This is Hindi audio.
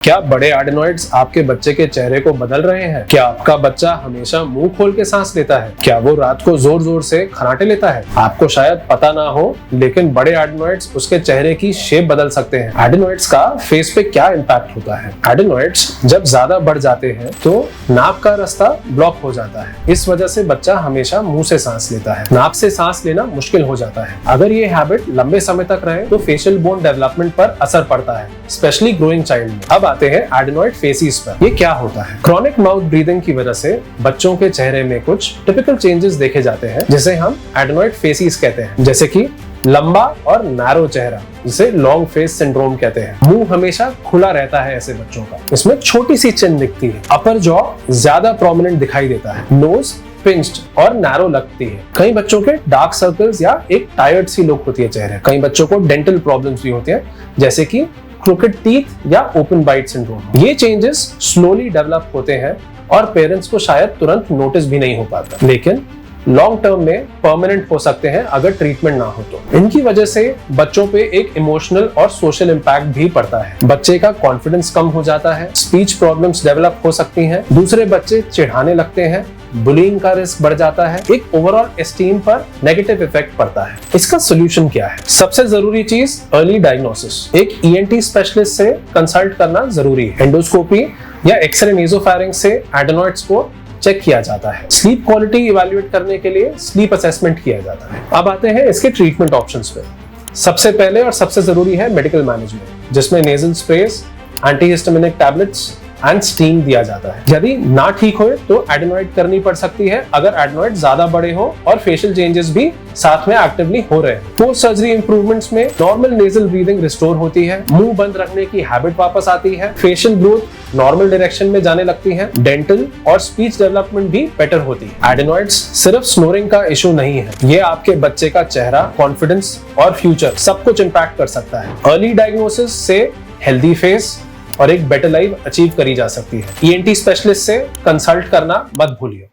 क्या बड़े एडेनॉइड्स आपके बच्चे के चेहरे को बदल रहे हैं? क्या आपका बच्चा हमेशा मुंह खोल के सांस लेता है? क्या वो रात को जोर जोर से खर्राटे लेता है? आपको शायद पता ना हो, लेकिन बड़े एडेनॉइड्स उसके चेहरे की शेप बदल सकते हैं। एडेनॉइड्स का फेस पे क्या इम्पैक्ट होता है? एडेनॉइड्स जब ज्यादा बढ़ जाते हैं तो नाक का रास्ता ब्लॉक हो जाता है। इस वजह से बच्चा हमेशा मुंह से सांस लेता है। नाक से सांस लेना मुश्किल हो जाता है। अगर ये हैबिट लंबे समय तक रहे तो फेशियल बोन डेवलपमेंट पर असर पड़ता है, स्पेशली ग्रोइंग चाइल्ड में। अब आते हैं एडेनॉइड फेसिस पर। ये क्या होता है? क्रॉनिक माउथ ब्रीदिंग की वजह से बच्चों के चेहरे में कुछ टिपिकल चेंजेस देखे जाते हैं, जिसे हम एडेनॉइड फेसिस कहते हैं। जैसे कि लंबा और नैरो चेहरा, जिसे लॉन्ग फेस सिंड्रोम कहते हैं। मुंह हमेशा खुला रहता है ऐसे बच्चों का। इसमें छोटी सी चिन दिखती है। अपर जॉ ज्यादा प्रोमिनेंट दिखाई देता है। नोज पिंच्ड और नैरो लगती है। कई बच्चों के डार्क सर्कल्स या एक टायर्ड सी लुक होती है चेहरे। कई बच्चों को डेंटल प्रॉब्लम्स भी होते हैं, जैसे कि क्रोकेड टीथ या ओपन बाइट सिंड्रोम। ये चेंजेस स्लोली डेवलप होते हैं और पेरेंट्स को शायद तुरंत नोटिस भी नहीं हो पाता, लेकिन लॉन्ग टर्म में परमानेंट हो सकते हैं अगर ट्रीटमेंट ना हो तो। इनकी वजह से बच्चों पे एक इमोशनल और सोशल इम्पैक्ट भी पड़ता है। बच्चे का कॉन्फिडेंस कम हो जाता है, स्पीच प्रॉब्लम्स डेवलप हो सकती हैं, दूसरे बच्चे चिढ़ाने लगते हैं, बुलिंग का रिस्क बढ़ जाता है, एक ओवरऑल एस्टीम पर नेगेटिव इफेक्ट पड़ता है। इसका सोल्यूशन क्या है? सबसे जरूरी चीज अर्ली डायग्नोसिस। एक ईएनटी स्पेशलिस्ट से कंसल्ट करना जरूरी है। एंडोस्कोपी या एक्सरे नेसोफैरिंक्स से एडेनॉइड्स को चेक किया जाता है। स्लीप क्वालिटी इवैल्यूएट करने के लिए स्लीप असेसमेंट किया जाता है। अब आते हैं इसके ट्रीटमेंट ऑप्शंस पे। सबसे पहले और सबसे जरूरी है मेडिकल मैनेजमेंट, जिसमें nasal स्प्रेस, antihistaminic tablets and steam दिया जाता है। यदि ना ठीक हो तो एडेनॉइड करनी पड़ सकती है, अगर एडेनॉइड ज्यादा बड़े हो और फेशियल चेंजेस भी साथ में एक्टिवली हो रहे हैं। पोस्ट सर्जरी इंप्रूवमेंट्स में नॉर्मल नेजल ब्रीदिंग रिस्टोर होती है, मुंह बंद रखने की हैबिट वापस आती है, फेशियल ग्रोथ नॉर्मल डायरेक्शन में जाने लगती है, डेंटल और स्पीच डेवलपमेंट भी बेटर होती है। एडेनॉइड्स सिर्फ स्नोरिंग का इशू नहीं है, ये आपके बच्चे का चेहरा, कॉन्फिडेंस और फ्यूचर सब कुछ इम्पैक्ट कर सकता है। अर्ली डायग्नोसिस से हेल्दी फेस और एक बेटर लाइफ अचीव करी जा सकती है। ईएनटी स्पेशलिस्ट से कंसल्ट करना मत भूलिए।